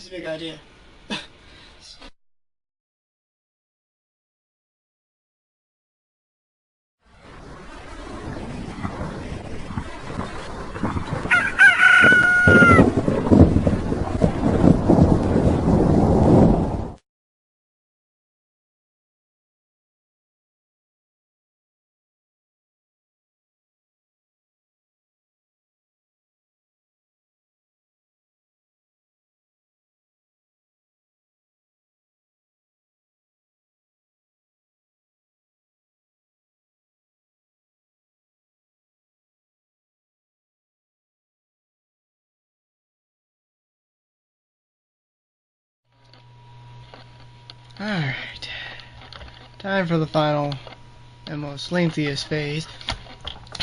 a big idea. Alright, time for the final and most lengthiest phase,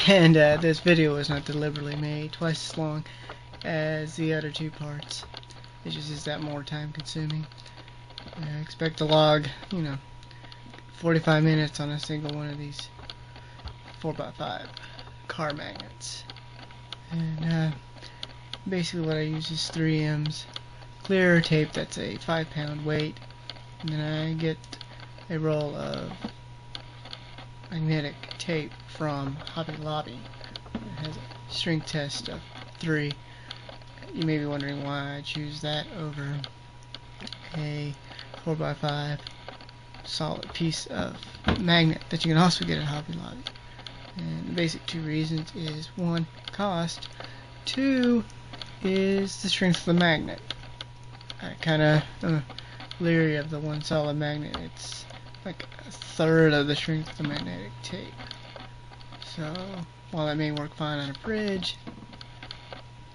and this video was not deliberately made twice as long as the other two parts. It just is that more time consuming. Expect to log, 45 minutes on a single one of these 4x5 car magnets. And basically what I use is 3M's clear tape that's a 5-pound weight. And then I get a roll of magnetic tape from Hobby Lobby. It has a strength test of 3. You may be wondering why I choose that over a 4x5 solid piece of magnet that you can also get at Hobby Lobby. And the basic two reasons is 1, cost, 2 is the strength of the magnet. I kind of leery of the one solid magnet. It's like a third of the strength of the magnetic tape. So while that may work fine on a bridge,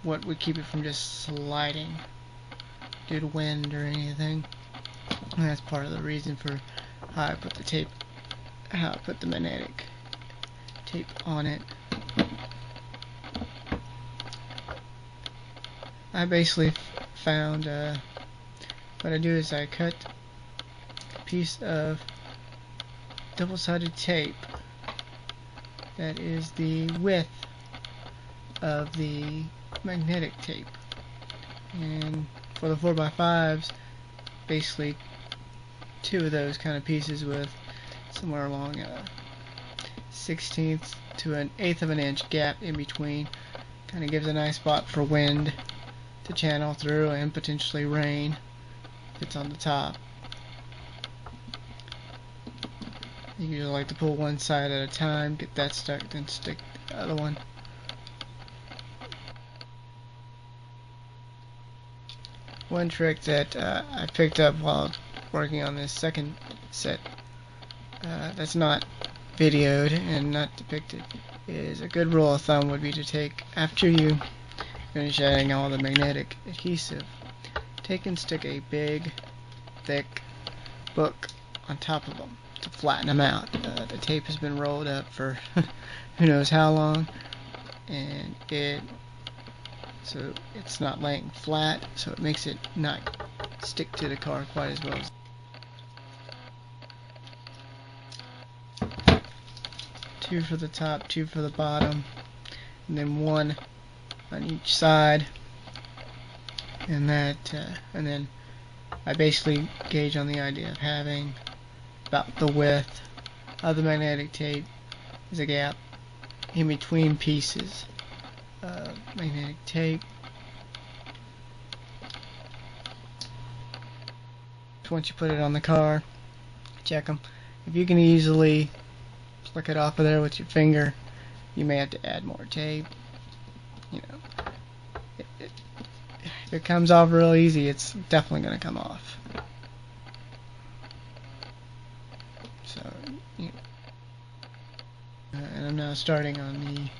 what would keep it from just sliding due to wind or anything? And that's part of the reason for how I put the magnetic tape on it. I basically found what I do is I cut a piece of double-sided tape that is the width of the magnetic tape, and for the 4x5s, basically 2 of those kind of pieces with somewhere along a 1/16 to an 1/8 of an inch gap in between. Kind of gives a nice spot for wind to channel through and potentially rain if it's on the top. You usually like to pull one side at a time, get that stuck, then stick the other one. One trick that I picked up while working on this second set that's not videoed and not depicted is a good rule of thumb would be to take, after you finish adding all the magnetic adhesive, take and stick a big thick book on top of them to flatten them out. The tape has been rolled up for who knows how long, and so it's not laying flat, so it makes it not stick to the car quite as well. 2 for the top, 2 for the bottom, and then 1 on each side, and then I basically gauge on the idea of having about the width of the magnetic tape as a gap in between pieces of magnetic tape. Once you put it on the car, check them. If you can easily flick it off of there with your finger, you may have to add more tape. If it comes off real easy, it's definitely going to come off. So, and I'm now starting on the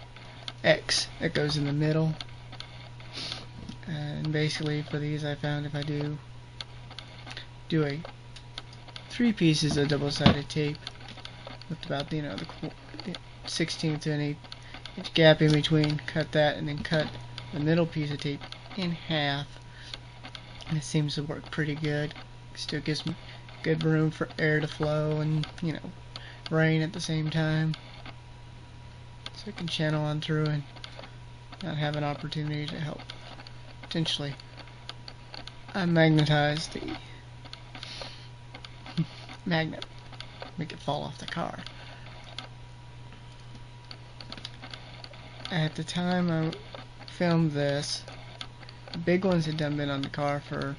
X that goes in the middle. And basically for these, I found if I do 3 pieces of double-sided tape with about the 1/16 to an 1/8 inch gap in between, cut that, and then cut the middle piece of tape in half, and it seems to work pretty good. Still gives me good room for air to flow and rain at the same time, so it can channel on through and not have an opportunity to help potentially I magnetize the magnet, make it fall off the car. At the time I filmed this, the big ones had been on the car for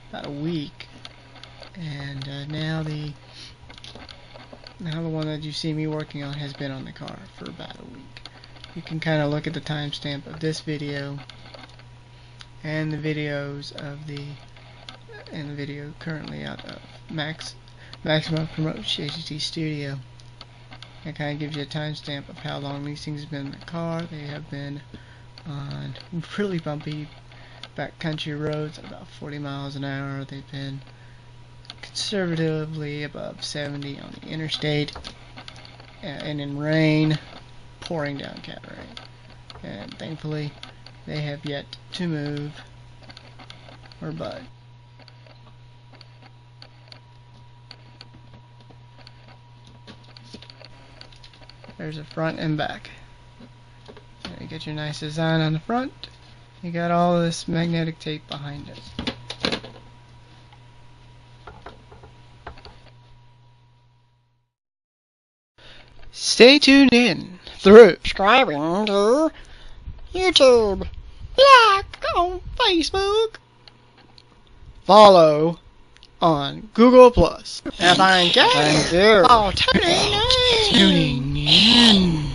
about a week, and now the one that you see me working on has been on the car for about a week. You can kind of look at the timestamp of this video and the videos of the video currently out of Maxima Promotes JCTStudio. It kind of gives you a timestamp of how long these things have been in the car. They have been on really bumpy backcountry roads at about 40 miles an hour. They've been conservatively above 70 on the interstate, and in rain, pouring down cat rain. And thankfully, they have yet to move or bud. There's a front and back. You get your nice design on the front. You got all this magnetic tape behind it. Stay tuned in through subscribing to YouTube, like on Facebook, follow on Google+. And thank you for tuning in.